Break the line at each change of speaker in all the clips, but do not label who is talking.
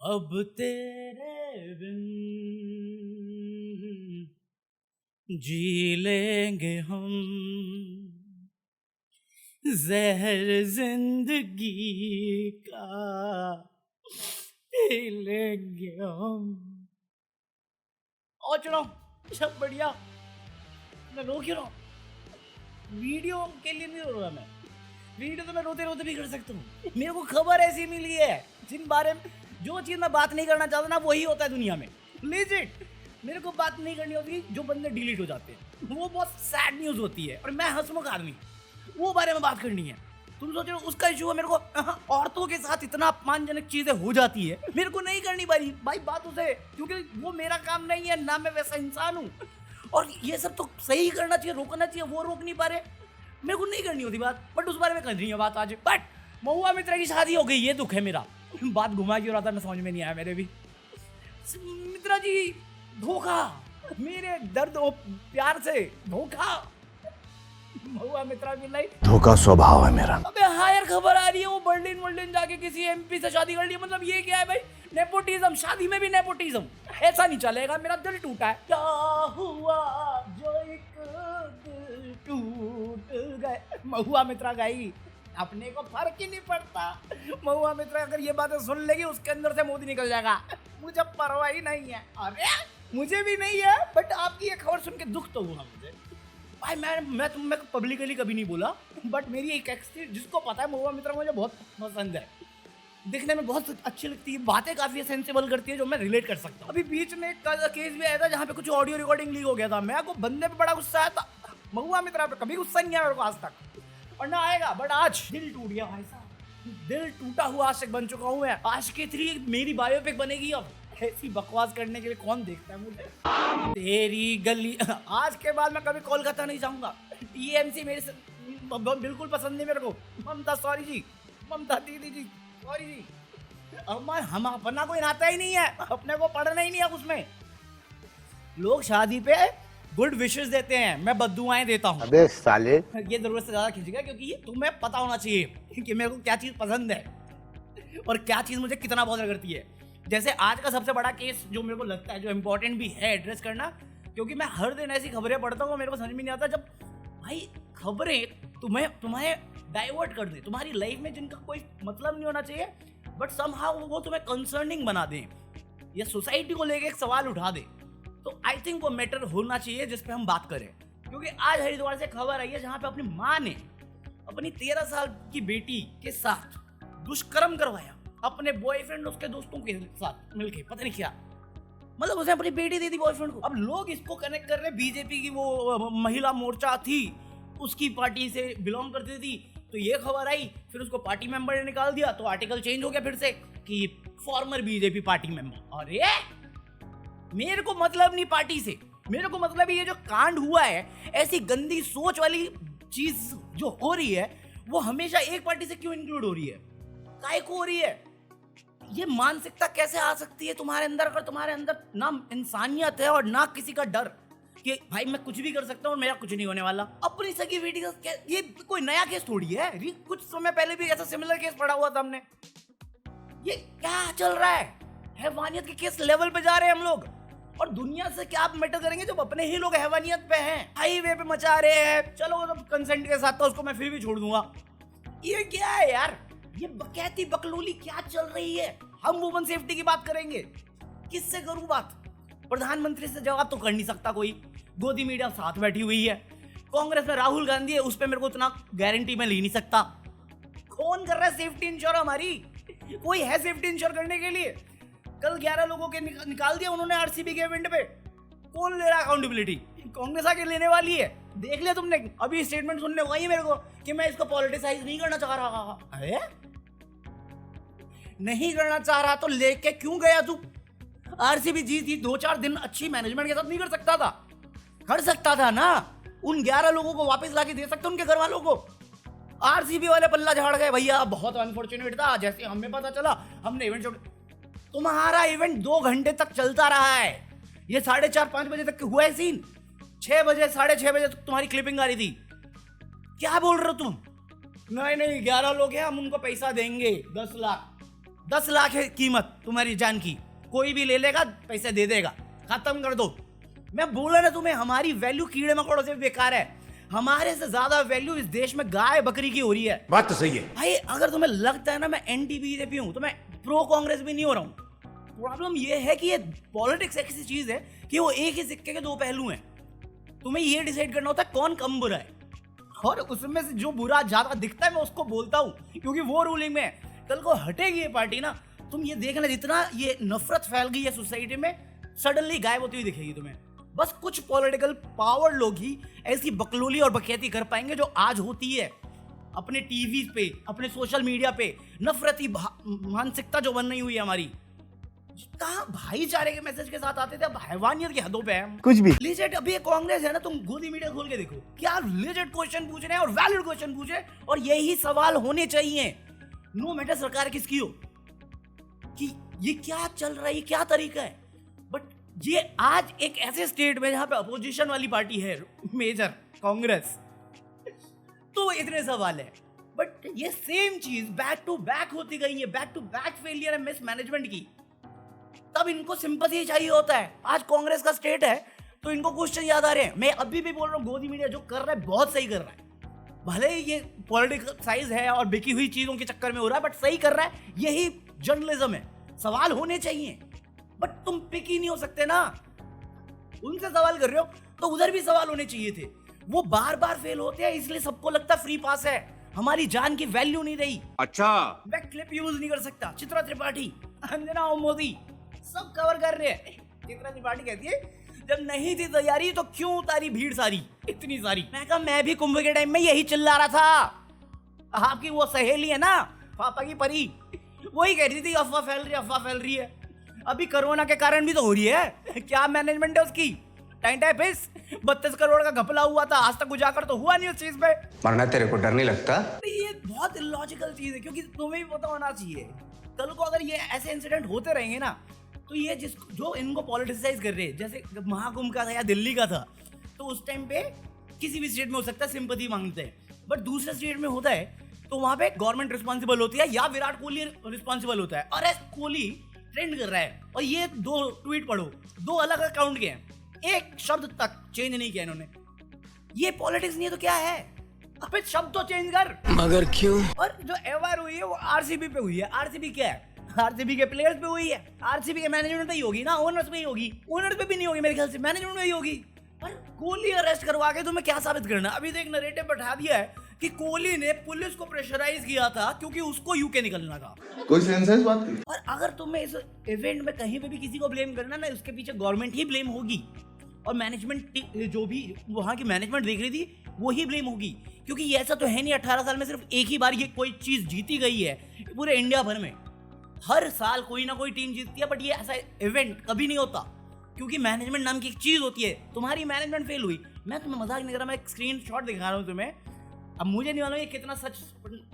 अब तेरे बिन जी लेंगे हम, जहर जिंदगी का पी लेंगे हम। और चलो सब बढ़िया। मैं रो क्यों रहा हूँ? वीडियो के लिए नहीं रो रहा मैं। वीडियो तो मैं रोते रोते भी कर सकता हूँ। मेरे को खबर ऐसी मिली है जिन बारे में जो चीज मैं बात नहीं करना चाहता ना वही होता है दुनिया में। लीजिट मेरे को बात नहीं करनी होती, जो बंदे डिलीट हो जाते हैं वो बहुत सैड न्यूज होती है और मैं हंसमुख आदमी, वो बारे में बात करनी है। तुम सोच रहे हो उसका इशू है मेरे को। औरतों के साथ इतना अपमानजनक चीजें हो जाती है, मेरे को नहीं करनी भाई बात उसे, क्योंकि वो मेरा काम नहीं है ना, मैं वैसा इंसान हूँ। और ये सब तो सही करना चाहिए, रोकना चाहिए, वो रोक नहीं पा रहे। मेरे को नहीं करनी होती बात, बट उस बारे में कर रही है बात आज। बट महुआ मित्रा की शादी हो गई, ये दुख है मेरा। बात घुमा क्यों रहा था मैं समझ में नहीं आया मेरे भी। मित्रा जी धोखा, मेरे दर्द और प्यार से धोखा। महुआ मित्रा की लाइफ
धोखा स्वभाव है मेरा।
अबे हायर खबर आ रही है वो बर्लिन जाके किसी एमपी से शादी कर ली। मतलब ये क्या है भाई? नेपोटिज्म, शादी में भी नेपोटिज्म, ऐसा नहीं चलेगा। मेरा दिल टूटा है। क्या हुआ जो एक दिल टूट गए। महुआ मित्रा गाई, अपने को फर्क ही नहीं पड़ता। महुआ मित्रा अगर ये बातें सुन लेगी उसके अंदर से मोदी निकल जाएगा। मुझे परवाह ही नहीं है। अरे मुझे भी नहीं है, बट आपकी ये खबर सुन के दुख तो हुआ मुझे भाई। मैं पब्लिकली कभी नहीं बोला, बट मेरी एक एक्स थी जिसको पता है महुआ मित्रा मुझे बहुत पसंद है, दिखने में बहुत अच्छी लगती है, बातें काफी सेंसिबल करती है जो मैं रिलेट कर सकता हूँ। अभी बीच में एक केस भी आया था जहाँ पे कुछ ऑडियो रिकॉर्डिंग लीक हो गया था। मेरे को बंदे पे बड़ा गुस्सा आया था, महुआ मित्रा पे कभी गुस्सा नहीं आया मेरे को आज तक, और ना आएगा। बट आज दिल टूट गया भाई साहब, दिल टूटा हुआ आशिक बन चुका हूँ मैं। आशिकी 3 मेरी बायोपिक बनेगी अब। ऐसी बकवास करने के लिए कौन देखता है मुझे? तेरी गली। आज के बाद मैं कभी कोलकाता नहीं जाऊंगा। टीएमसी मेरे से बिल्कुल पसंद नहीं मेरे को। ममता सॉरी जी, ममता दीदी जी सॉरी जी। हम अपना कोई नाता ही नहीं है, अपने को पढ़ना ही नहीं है उसमें। लोग शादी पे गुड विशेस देते हैं, मैं बद्दुआएं देता हूँ।
अबे साले,
ये जरूरत से ज्यादा खिंच गया, क्योंकि ये तुम्हें पता होना चाहिए कि मेरे को क्या चीज पसंद है और क्या चीज मुझे कितना बॉदर करती है। जैसे आज का सबसे बड़ा केस जो मेरे को लगता है, जो इम्पोर्टेंट भी है एड्रेस करना, क्योंकि मैं हर दिन ऐसी खबरें पढ़ता हूँ मेरे को समझ में नहीं आता। जब भाई खबरें तुम्हें डाइवर्ट कर दे तुम्हारी लाइफ में, जिनका कोई मतलब नहीं होना चाहिए, बट समहाउ वो तुम्हें कंसर्निंग बना दें या सोसाइटी को लेके एक सवाल उठा दे, तो आई थिंक वो मैटर होना चाहिए जिस पे हम बात करें। क्योंकि आज हरिद्वार से खबर आई है जहाँ पे अपनी माँ ने अपनी 13 साल की बेटी के साथ दुष्कर्म करवाया, अपने बॉयफ्रेंड उसके दोस्तों के साथ मिलके, पता नहीं क्या, मतलब उसने अपनी बेटी दे दी बॉयफ्रेंड को। अब लोग इसको कनेक्ट कर रहे, बीजेपी की वो महिला मोर्चा थी, उसकी पार्टी से बिलोंग करती थी, तो ये खबर आई, फिर उसको पार्टी मेंबर ने निकाल दिया, तो आर्टिकल चेंज हो गया फिर से कि फॉर्मर बीजेपी पार्टी मेंबर। अरे मेरे को मतलब नहीं पार्टी से, मेरे को मतलब ये जो कांड हुआ है, ऐसी गंदी सोच वाली चीज जो हो रही है, वो हमेशा एक पार्टी से क्यों इंक्लूड हो रही है, काहे को हो रही है? ये मानसिकता कैसे आ सकती है तुम्हारे अंदर, अगर तुम्हारे अंदर ना इंसानियत है और ना किसी का डर कि भाई मैं कुछ भी कर सकता हूँ और मेरा कुछ नहीं होने वाला। अपनी सगी बेटी का ये कोई नया केस थोड़ी है, कुछ समय पहले भी ऐसा सिमिलर केस पड़ा हुआ था हमने। ये क्या चल रहा है? हैवानियत के केस लेवल पे जा रहे हैं हम लोग, और दुनिया से क्या आप मैटर करेंगे जब अपने ही लोग हैवानियत पे हैं, हाईवे पे मचा रहे हैं। चलो तो कंसेंट के साथ तो उसको मैं फिर भी छोड़ दूंगा। ये क्या है यार? ये बकैती बकलोली क्या चल रही है? हम वुमन सेफ्टी की बात करेंगे, किससे करूं बात? प्रधानमंत्री से जवाब तो कर नहीं सकता कोई, गोदी मीडिया साथ बैठी हुई है, कांग्रेस में राहुल गांधी है, उस पर मेरे को इतना गारंटी में ले नहीं सकता। कौन कर रहा है सेफ्टी इंश्योर? हमारी कोई है सेफ्टी इंश्योर करने के लिए? कल 11 लोगों के निकाल दिया उन्होंने आरसीबी के इवेंट पे, कौन ले रहा अकाउंटेबिलिटी? कांग्रेस आके लेने वाली है। देख लिया तुमने? अभी स्टेटमेंट सुनने को आई है मेरे को कि मैं इसको पॉलिटिसाइज नहीं करना चाह रहा। अरे नहीं करना चाह रहा तो लेके क्यों गया तू? आरसीबी जीती 2-4 दिन अच्छी मैनेजमेंट के साथ नहीं कर सकता था? कर सकता था ना, उन 11 लोगों को वापस लाके दे सकते उनके घर वालों को। आरसीबी वाले पल्ला झाड़ गए भैया, बहुत अनफॉर्चुनेट था, जैसे हमें पता चला हमने इवेंट छोड़। तुम्हारा इवेंट 2 घंटे तक चलता रहा है, ये 4:30-5 बजे तक हुआ है सीन, 6 बजे 6:30 बजे तक तुम्हारी क्लिपिंग आ रही थी। क्या बोल रहे हो तुम? नहीं 11 लोग हैं, हम उनको पैसा देंगे 10 लाख। 10 लाख है कीमत तुम्हारी जान की, कोई भी ले लेगा, पैसे दे देगा, खत्म कर दो। मैं बोला ना तुम्हें, हमारी वैल्यू कीड़े मकोड़ों से बेकार है। हमारे से ज्यादा वैल्यू इस देश में गाय बकरी की हो रही है।
बात तो सही है
भाई। अगर तुम्हें लगता है ना मैं एंटी बीजेपी हूं, तो मैं प्रो कांग्रेस भी नहीं हो रहा हूं। प्रॉब्लम ये है कि ये पॉलिटिक्स ऐसी चीज है कि वो एक ही सिक्के के दो पहलू हैं। तुम्हें ये डिसाइड करना होता है कौन कम बुरा है, और उसमें से जो बुरा ज्यादा दिखता है मैं उसको बोलता हूँ, क्योंकि वो रूलिंग में है। कल को हटेगी ये पार्टी ना, तुम ये देखना जितना ये नफरत फैल गई है सोसाइटी में, सडनली गायब होती हुई दिखेगी तुम्हें। बस कुछ पॉलिटिकल पावर लोग ही ऐसी बकलोली और बकैती कर पाएंगे जो आज होती है अपने टीवी पे, अपने सोशल मीडिया पे। नफरती मानसिकता जो बन नहीं हुई है हमारी, कहाँ भाईचारे के मैसेज के साथ आते थे, अब हैवानियत की हदों पे है कुछ भी। लेजेंड अभी ये कांग्रेस है ना, तुम गोदी मीडिया खोल के देखो, क्या लेजेंड क्वेश्चन पूछ रहे हैं और वैलिड क्वेश्चन पूछ रहे हैं, और यही सवाल होने चाहिए, नो मैटर सरकार किसकी हो, कि ये क्या चल रहा है, ये क्या तरीका है। बट ये आज एक ऐसे स्टेट में जहां पे अपोजिशन वाली पार्टी है मेजर कांग्रेस, तो इतने सवाल है। बट ये सेम चीज बैक टू बैक होती गई है, बैक टू बैक फेलियर है मिस मैनेजमेंट की। तब इनको सिंपैथी चाहिए होता है। आज कांग्रेस का स्टेट है तो इनको क्वेश्चन याद आ रहे हैं। मैं अभी भी बोल रहा हूँ, गोदी मीडिया जो कर रहा है बहुत सही कर रहा है। भले ही ये पॉलिटिकल साइज है और बिकी हुई चीजों के चक्कर में हो रहा है, बट सही कर रहा है। यही जर्नलिज्म है, सवाल होने चाहिए। बट तुम पिक ही नहीं हो सकते ना, उनसे सवाल कर रहे हो तो उधर भी सवाल होने चाहिए थे। वो बार बार फेल होते हैं, इसलिए सबको लगता फ्री पास है, हमारी जान की वैल्यू नहीं रही।
अच्छा,
मैं क्लिप यूज नहीं कर सकता। चित्रा त्रिपाठी, अंजना और मोदी सब कवर कर रहे हैं। चित्रा त्रिपाठी कहती है जब नहीं थी तैयारी तो क्यों उतारी भीड़ सारी, इतनी सारी। मैं कहा मैं भी कुंभ के टाइम में यही चिल्ला रहा था। आपकी वो सहेली है ना पापा की परी, वही कह रही थी अफवाह फैल रही है, अफवाह फैल रही है। अभी कोरोना के कारण भी तो हो रही है। क्या मैनेजमेंट है उसकी, टाइम 32 करोड़ का घपला हुआ था, आज तक उजागर तो हुआ नहीं उस चीज पे।
मरना तेरे को डर नहीं लगता?
ये बहुत इलॉजिकल चीज है, क्योंकि तुम्हें भी पता होना चाहिए कल को अगर ये ऐसे इंसिडेंट होते रहेंगे ना, तो ये जो इनको पॉलिटिसाइज कर रहे हैं, जैसे महाकुंभ का था या दिल्ली का था, तो उस टाइम पे किसी भी स्टेट में हो सकता है सिंपैथी मांगते हैं, बट दूसरे स्टेट में होता है तो वहां पे गवर्नमेंट रिस्पॉन्सिबल होती है या विराट कोहली रिस्पॉन्सिबल होता है। और कोहली ट्रेंड कर रहा है, और ये 2 ट्वीट पढ़ो, 2 अलग अकाउंट के हैं, एक शब्द तक चेंज नहीं किया इन्होंने। ये पॉलिटिक्स नहीं है तो क्या है? अबे शब्द तो चेंज कर।
मगर क्यों?
और जो एफआईआर हुई है वो आरसीबी पे हुई है। आरसीबी क्या है? आरसीबी के प्लेयर्स पे हुई है, आरसीबी के मैनेजमेंट पे ही होगी ना, ओनर्स पे ही होगी। ओनर्स पे भी नहीं होगी मेरे ख्याल से, मैनेजमेंट में ही होगी। पर कोहली अरेस्ट करवा के तुम्हें क्या साबित करना? अभी तो एक नरेटिव बैठा दिया है कि कोहली ने पुलिस को प्रेशराइज किया था क्योंकि उसको यूके निकलना था।
कोई सेंस है इस बात की?
और अगर तुम्हें इस इवेंट में कहीं पे भी किसी को ब्लेम करना ना, उसके पीछे गवर्नमेंट ही ब्लेम होगी, और मैनेजमेंट जो भी वहां की मैनेजमेंट देख रही थी वो ही ब्लेम होगी। क्योंकि ये ऐसा तो है नहीं 18 साल में सिर्फ एक ही बार ये कोई चीज जीती गई है पूरे इंडिया भर में। हर साल कोई ना कोई टीम जीतती है, बट ये ऐसा इवेंट कभी नहीं होता, क्योंकि मैनेजमेंट नाम की एक चीज होती है। तुम्हारी मैनेजमेंट फेल हुई, मैं तुम्हें मजाक नहीं कर रहा, मैं एक स्क्रीनशॉट दिखा रहा हूँ तुम्हें। अब मुझे नहीं मालूम ये कितना सच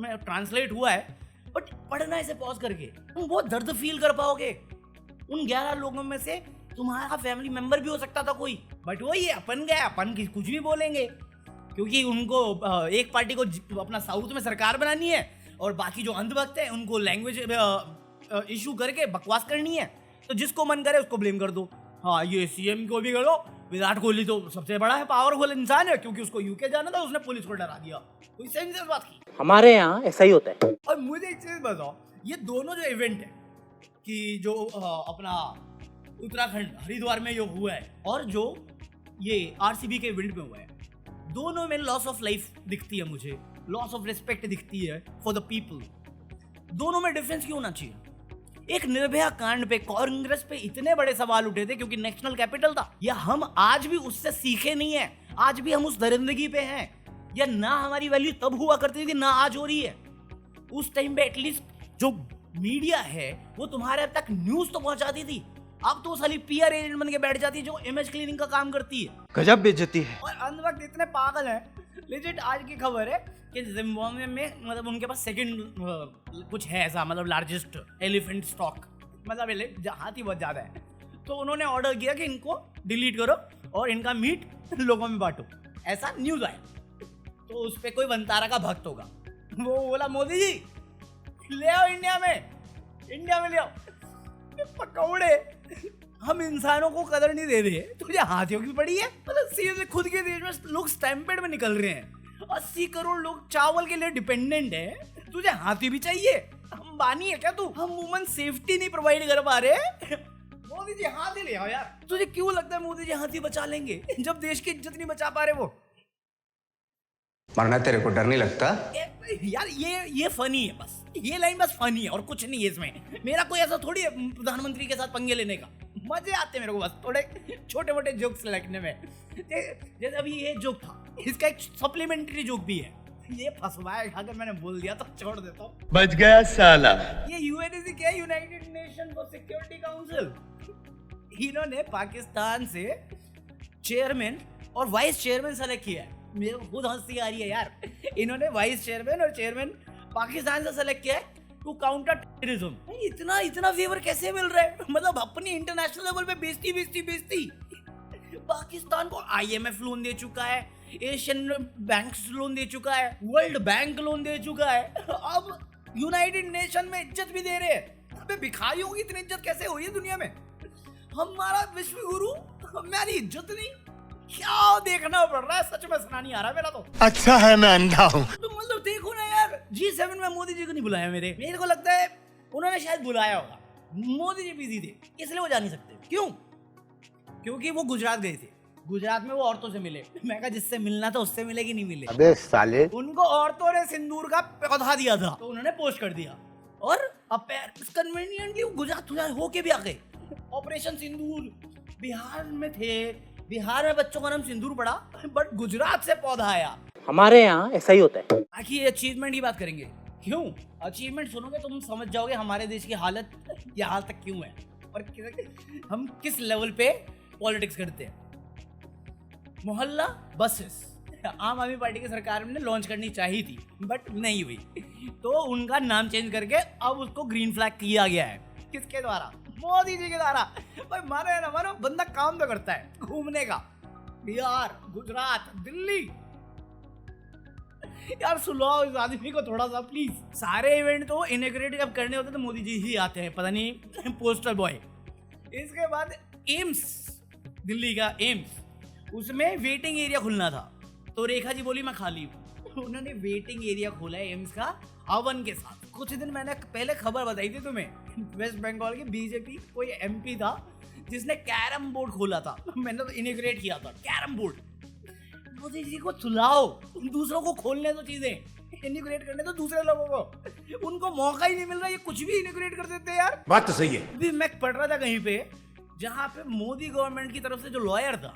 में ट्रांसलेट हुआ है, बट पढ़ना इसे पॉज करके तुम बहुत दर्द फील कर पाओगे। उन 11 लोगों में से तुम्हारा फैमिली मेंबर भी हो सकता था कोई, बट वही है, अपन गए, अपन की कुछ भी बोलेंगे, क्योंकि उनको एक पार्टी को अपना साउथ में सरकार बनानी है, और बाकी जो अंधभक्त हैं उनको लैंग्वेज इशू करके बकवास करनी है। तो जिसको मन करे उसको ब्लेम कर दो। हाँ, ये सीएम को भी करो, विराट कोहली तो सबसे बड़ा है, पावरफुल इंसान है, क्योंकि उसको यूके जाना था, उसने पुलिस को डरा दिया। कोई सेंस इस बात की?
हमारे यहाँ ऐसा ही होता है।
और मुझे एक चीज बताओ, ये दोनों जो इवेंट है कि जो अपना उत्तराखंड हरिद्वार में जो हुआ है और जो ये आरसीबी के इवेंट में हुआ है, दोनों में लॉस ऑफ लाइफ दिखती है मुझे, लॉस ऑफ रिस्पेक्ट दिखती है फॉर द पीपल। दोनों में डिफरेंस क्यों होना चाहिए? एक निर्भया कांड पे कांग्रेस पे इतने बड़े सवाल उठे थे क्योंकि नेशनल कैपिटल था, या हम आज भी उससे सीखे नहीं है? आज भी हम उस दरिंदगी पे हैं, या ना हमारी वैल्यू तब हुआ करती थी ना आज हो रही है? उस टाइम पे एटलीस्ट जो मीडिया है वो तुम्हारे अब तक न्यूज तो पहुंचाती थी। अब तो साली पीआर एजेंट बन के बैठ जाती है जो इमेज क्लीनिंग का काम करती है।
गजब बेइज्जती है।
और अंधभक्त इतने पागल हैं। लेजिट आज की खबर है कि जिम्बाब्वे में मतलब उनके पास सेकंड कुछ है ऐसा, मतलब लार्जेस्ट एलिफेंट स्टॉक, मतलब हाथी बहुत ज्यादा है। तो उन्होंने ऑर्डर किया कि इनको डिलीट करो और इनका मीट लोगों में बांटो, ऐसा न्यूज आया। तो उस पर कोई वंतारा का भक्त होगा, वो बोला मोदी जी ले आओ इंडिया में, इंडिया में ले आओ पकौड़े। हम इंसानों को कदर नहीं दे रहे, तुझे हाथियों की पड़ी है? मतलब सीरियसली खुद के देश में लोग स्टैम्पेड में निकल रहे हैं, 80 करोड़ लोग चावल के लिए डिपेंडेंट है, तुझे हाथी भी चाहिए? हम बानी है क्या तू? हम वुमन सेफ्टी नहीं प्रोवाइड कर पा रहे। मोदी जी हाथी ले आओ यार। तुझे क्यों लगता है मोदी जी हाथी बचा लेंगे जब देश की इज्जत नहीं बचा पा रहे वो?
मरना तेरे को डर नहीं लगता?
यार ये फनी है, बस ये लाइन बस फनी है और कुछ नहीं है इसमें। मेरा कोई ऐसा थोड़ी है प्रधानमंत्री के साथ पंगे लेने का, मजे आते हैं मेरे को बस थोड़े छोटे मोटे जोक्स लगने में। जैसे अभी ये जोक था, इसका एक सप्लीमेंट्री जोक भी है। ये फंसवाया, अगर मैंने बोल दिया तो छोड़ देता हूँ।
बच गया साला।
ये यूएनएसी क्या है, United nation for security council. इन्होंने पाकिस्तान से चेयरमैन और वाइस चेयरमैन सेलेक्ट किया है। मेरे को खुद हंसी आ रही है यार। इन्होंने वाइस चेयरमैन और चेयरमैन पाकिस्तान से सेलेक्ट किया है टू काउंटर टेररिज्म। इतना फेवर कैसे मिल रहा है? मतलब अपनी इंटरनेशनल लेवल पे बेइज्जती। पाकिस्तान को IMF लोन दे चुका है, एशियन बैंक लोन दे चुका है, वर्ल्ड बैंक लोन दे चुका है, अब यूनाइटेड नेशन में इज्जत भी दे रहे हैं। अबे भिखारियों की इतनी इज्जत कैसे हुई है दुनिया में? हमारा विश्व गुरु, हमारी इज्जत नहीं, क्या देखना पड़ रहा है? सच में सुना नहीं आ रहा मेरा तो।
अच्छा है मैं अंधा हूँ।
तो मतलब देखो ना यार, G7 में मोदी जी को नहीं बुलाया। मेरे को लगता है उन्होंने शायद बुलाया होगा, मोदी जी बिजी थे इसलिए वो जा नहीं सकते। क्यों? क्योंकि वो गुजरात गए थे, गुजरात में वो औरतों से मिले। मैं कहा जिससे मिलना था उससे मिले कि नहीं मिले?
अबे साले,
उनको औरतों ने सिंदूर का पौधा दिया था तो उन्होंने पोस्ट कर दिया, और अब कन्वीनियंटली गुजरात होके भी आ गए। ऑपरेशन सिंदूर बिहार में थे, बिहार में बच्चों का नाम सिंदूर पड़ा, बट गुजरात से पौधा आया।
हमारे यहाँ ऐसा ही होता है।
आखिर अचीवमेंट की बात करेंगे। क्यों? अचीवमेंट सुनोगे तो तुम समझ जाओगे हमारे देश की हालत यहाँ तक क्यों है और हम किस लेवल पे पॉलिटिक्स करते हैं। मोहल्ला बसेस आम आदमी पार्टी की सरकार ने लॉन्च करनी चाहिए थी बट नहीं हुई, तो उनका नाम चेंज करके अब उसको ग्रीन फ्लैग किया गया है। किसके द्वारा? मोदी जी के द्वारा। भाई मानो या ना मानो, बंदा काम तो करता है घूमने का। बिहार, गुजरात, दिल्ली, यार सुलाओ इस आदमी को थोड़ा सा प्लीज। सारे इवेंट तो इनॉग्रेट जब करने होते तो मोदी जी ही आते हैं, पता नहीं पोस्टर बॉय। इसके बाद एम्स, दिल्ली का एम्स, उसमें वेटिंग एरिया खुलना था, तो रेखा जी बोली मैं खाली हूँ। उन्होंने वेटिंग एरिया खोला है एम्स का हवन के साथ। कुछ दिन मैंने पहले खबर बताई थी तुम्हें, वेस्ट बंगाल की बीजेपी कोई MP था जिसने कैरम बोर्ड खोला था, मैंने तो इनॉग्रेट किया था कैरम बोर्ड। मोदी जी को सुलाओ, दूसरों को खोलने दो चीजें, इनॉग्रेट करने दो दूसरे लोगों को। उनको मौका ही नहीं मिल रहा, ये कुछ भी इनॉग्रेट कर देते हैं यार।
बात तो सही है।
अभी मैं पढ़ रहा था कहीं पे, जहाँ पे मोदी गवर्नमेंट की तरफ से जो लॉयर था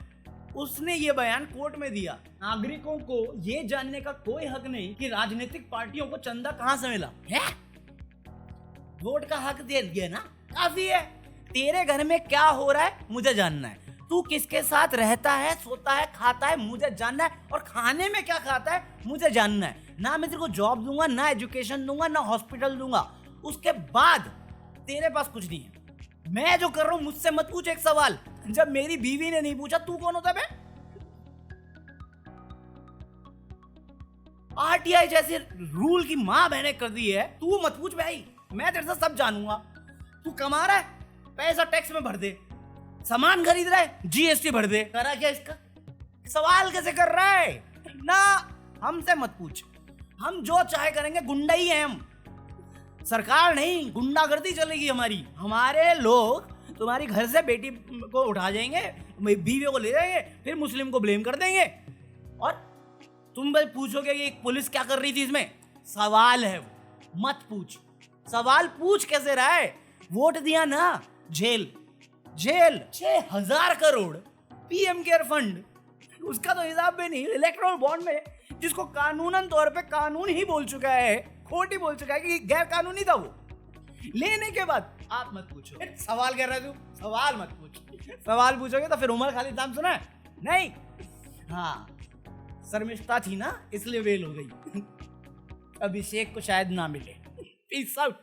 उसने ये बयान कोर्ट में दिया, नागरिकों को ये जानने का कोई हक नहीं कि राजनीतिक पार्टियों को चंदा कहां से मिला है। वोट का हक दे दिया ना, काफी है। तेरे घर में क्या हो रहा है मुझे जानना है, तू किसके साथ रहता है, सोता है, खाता है, मुझे जानना है, और खाने में क्या खाता है मुझे जानना है। ना मैं तेरे को जॉब दूंगा, ना एजुकेशन दूंगा, ना हॉस्पिटल दूंगा, उसके बाद तेरे पास कुछ नहीं है। मैं जो कर रहा हूं मुझसे मत पूछ एक सवाल, जब मेरी बीवी ने नहीं पूछा तू कौन होता है? RTI जैसे रूल की मां बहने कर दी है, तू मत पूछ भाई, मैं तेरे से सब जानूंगा। तू कमा रहा है, पैसा टैक्स में भर दे, सामान खरीद रहा है, GST भर दे। करा क्या इसका? सवाल कैसे कर रहा है? ना, हमसे मत पूछ, हम जो चाहे करेंगे, गुंडा ही है हम, सरकार नहीं, गुंडागर्दी चलेगी हमारी। हमारे लोग तुम्हारी घर से बेटी को उठा जाएंगे, बीवियों को ले जाएंगे, फिर मुस्लिम को ब्लेम कर देंगे, और तुम बस पूछोगे कि पुलिस क्या कर रही थी इसमें? सवाल है वो, मत पूछ। सवाल पूछ कैसे रहा है? वोट दिया ना, jail 6000 crore PM care fund, उसका तो हिसाब भी नहीं। इलेक्ट्रोल बॉन्ड में जिसको कानूनन तौर पे कानून ही बोल चुका है, खोटी बोल चुका है कि गैर कानूनी था वो, लेने के बाद आप मत पूछो। सवाल कर रहा है तू, सवाल मत पूछ। सवाल पूछोगे तो फिर उमर खालिद नाम सुना है? नहीं, हाँ शर्मिष्ठा थी ना इसलिए वेल हो गई। अभिषेक को शायद ना मिले। Peace out.